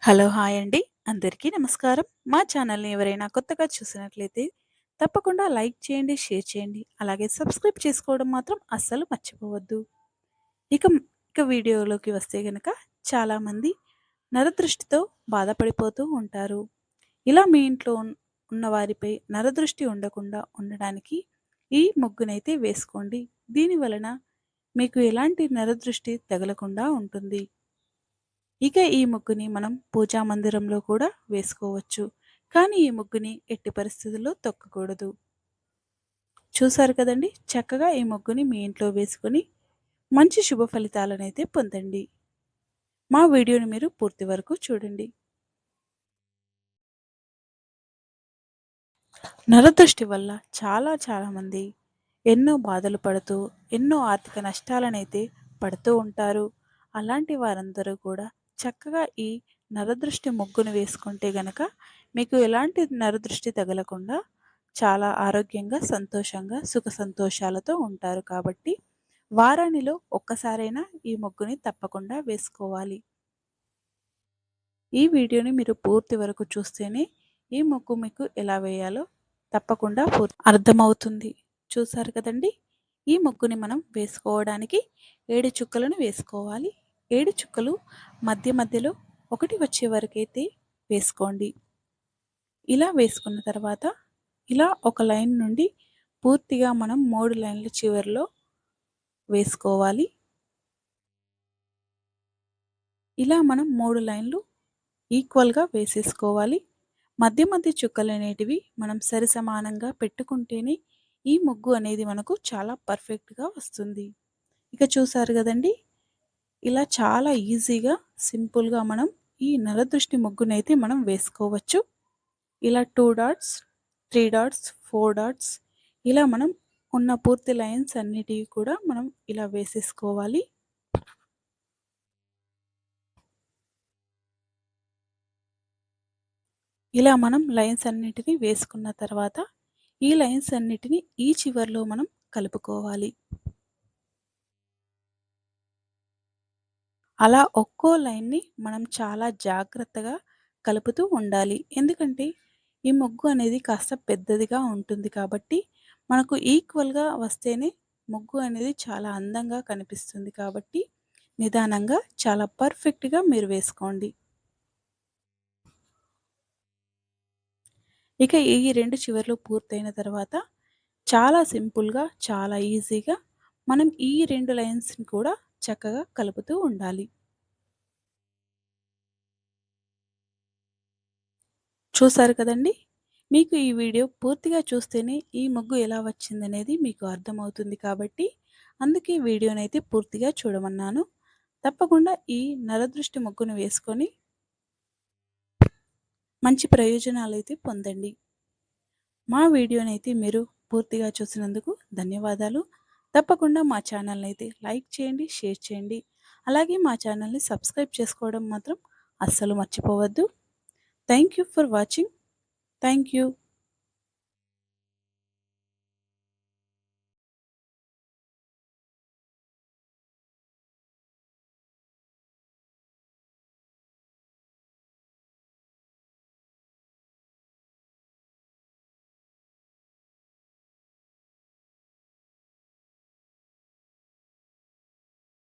Hello! Hi అండి. అందరికీ నమస్కారం. మా ఛానల్‌ని ఎవరైనా కొత్తగా చూసినట్లయితే తప్పకుండా లైక్ చేయండి, షేర్ చేయండి. అలాగే సబ్స్క్రైబ్ చేసుకోవడం మాత్రం అస్సలు మర్చిపోవద్దు. ఇక ఇక వీడియోలోకి వస్తే గనక చాలామంది నరదృష్టితో బాధపడిపోతూ ఉంటారు. ఇలా మీ ఇంట్లో ఉన్న వారిపై నరదృష్టి ఉండకుండా ఉండడానికి ఈ ముగ్గునైతే వేసుకోండి. దీని వలన మీకు ఎలాంటి నరదృష్టి తగలకుండా ఉంటుంది. ఇక ఈ ముగ్గుని మనం పూజా మందిరంలో కూడా వేసుకోవచ్చు. కానీ ఈ ముగ్గుని ఎట్టి పరిస్థితుల్లో తొక్కకూడదు. చూసారు కదండీ! చక్కగా ఈ ముగ్గుని మీ ఇంట్లో వేసుకొని మంచి శుభ ఫలితాలనైతే పొందండి. మా వీడియోని మీరు పూర్తి వరకు చూడండి. నరదృష్టి వల్ల చాలామంది ఎన్నో బాధలు పడుతూ, ఎన్నో ఆర్థిక నష్టాలనైతే పడుతూ ఉంటారు. అలాంటి వారందరూ కూడా చక్కగా ఈ నరదృష్టి ముగ్గును వేసుకుంటే గనక మీకు ఎలాంటి నరదృష్టి తగలకుండా చాలా ఆరోగ్యంగా, సంతోషంగా, సుఖ సంతోషాలతో ఉంటారు కాబట్టి వారానిలో ఒక్కసారైనా ఈ ముగ్గుని తప్పకుండా వేసుకోవాలి. ఈ వీడియోని మీరు పూర్తి వరకు చూస్తేనే ఈ ముగ్గు మీకు ఎలా వేయాలో తప్పకుండా అర్థమవుతుంది. చూసారు కదండి! ఈ ముగ్గుని మనం వేసుకోవడానికి 7 చుక్కలను వేసుకోవాలి. 7 చుక్కలు మధ్యలో ఒకటి వచ్చే వరకైతే వేసుకోండి. ఇలా వేసుకున్న తర్వాత ఇలా ఒక లైన్ నుండి పూర్తిగా మనం 3 లైన్ల చివరిలో వేసుకోవాలి. ఇలా మనం 3 లైన్లు ఈక్వల్‌గా వేసేసుకోవాలి. మధ్య చుక్కలనేటివి మనం సరిసమానంగా పెట్టుకుంటేనే ఈ ముగ్గు అనేది మనకు చాలా పర్ఫెక్ట్‌గా వస్తుంది. ఇక చూసారు గదండీ! ఇలా చాలా ఈజీగా, సింపుల్‌గా మనం ఈ నరదృష్టి ముగ్గునైతే మనం వేసుకోవచ్చు. ఇలా 2 డాట్స్, 3 డాట్స్, 4 డాట్స్ ఇలా మనం ఉన్న పూర్తి లైన్స్ అన్నిటివి కూడా మనం ఇలా వేసేసుకోవాలి. ఇలా మనం లైన్స్ అన్నిటిని వేసుకున్న తర్వాత ఈ లైన్స్ అన్నిటిని ఈ చివర్లో మనం కలుపుకోవాలి. అలా ఒక్కో లైన్‌ని మనం చాలా జాగ్రత్తగా కలుపుతూ ఉండాలి. ఎందుకంటే ఈ ముగ్గు అనేది కాస్త పెద్దదిగా ఉంటుంది కాబట్టి మనకు ఈక్వల్‌గా వస్తేనే ముగ్గు అనేది చాలా అందంగా కనిపిస్తుంది కాబట్టి నిదానంగా చాలా పర్ఫెక్ట్‌గా మీరు వేసుకోండి. ఇక ఈ 2 చివర్లు పూర్తయిన తర్వాత చాలా సింపుల్‌గా, చాలా ఈజీగా మనం ఈ 2 లైన్స్‌ని కూడా చక్కగా కలుపుతూ ఉండాలి. చూసారు కదండీ! మీకు ఈ వీడియో పూర్తిగా చూస్తేనే ఈ ముగ్గు ఎలా వచ్చిందనేది మీకు అర్థమవుతుంది కాబట్టి అందుకే వీడియోనైతే పూర్తిగా చూడమన్నాను. తప్పకుండా ఈ నరదృష్టి ముగ్గును వేసుకొని మంచి ప్రయోజనాలైతే పొందండి. మా వీడియోనైతే మీరు పూర్తిగా చూసినందుకు ధన్యవాదాలు. తప్పకుండా మా ఛానల్‌నైతే లైక్ చేయండి, షేర్ చేయండి. అలాగే మా ఛానల్‌ని సబ్స్క్రైబ్ చేసుకోవడం మాత్రం అస్సలు మర్చిపోవద్దు. Thank you for watching. Thank you.